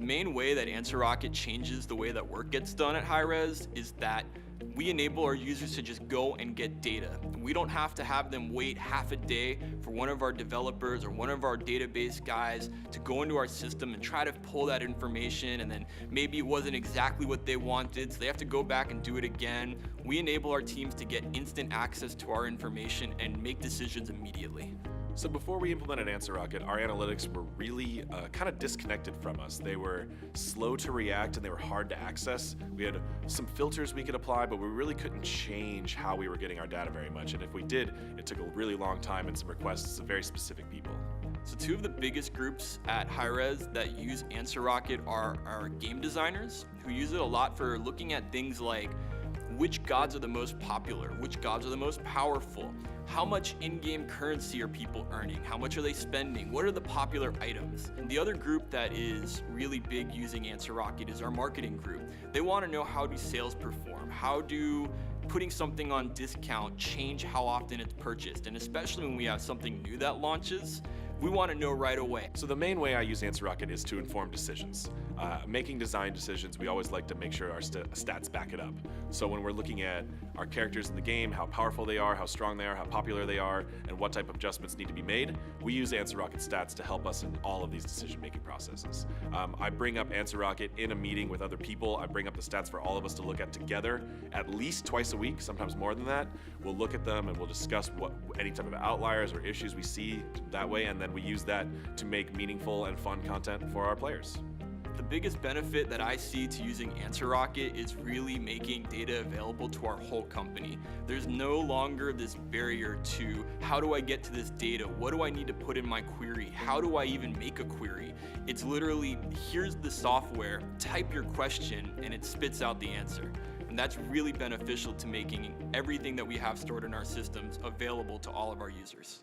main way that AnswerRocket changes the way that work gets done at HighRes is that we enable our users to just go and get data. We don't have to have them wait half a day for one of our developers or one of our database guys to go into our system and try to pull that information, and then maybe it wasn't exactly what they wanted, so they have to go back and do it again. We enable our teams to get instant access to our information and make decisions immediately. So before we implemented AnswerRocket, our analytics were really kind of disconnected from us. They were slow to react and they were hard to access. We had some filters we could apply, but we really couldn't change how we were getting our data very much. And if we did, it took a really long time and some requests of very specific people. So two of the biggest groups at HighRes that use AnswerRocket are our game designers, who use it a lot for looking at things like which gods are the most popular, which gods are the most powerful, how much in-game currency are people earning, how much are they spending, what are the popular items. And the other group that is really big using AnswerRocket is our marketing group. They want to know, how do sales perform, how do putting something on discount change how often it's purchased, and especially when we have something new that launches, we want to know right away. So the main way I use AnswerRocket is to inform decisions. Making design decisions, we always like to make sure our stats back it up. So when we're looking at our characters in the game, how powerful they are, how strong they are, how popular they are, and what type of adjustments need to be made, we use AnswerRocket stats to help us in all of these decision-making processes. I bring up AnswerRocket in a meeting with other people. I bring up the stats for all of us to look at together at least twice a week, sometimes more than that. We'll look at them and we'll discuss any type of outliers or issues we see that way, and then we use that to make meaningful and fun content for our players. The biggest benefit that I see to using AnswerRocket is really making data available to our whole company. There's no longer this barrier to, how do I get to this data? What do I need to put in my query? How do I even make a query? It's literally, here's the software, type your question, and it spits out the answer. And that's really beneficial to making everything that we have stored in our systems available to all of our users.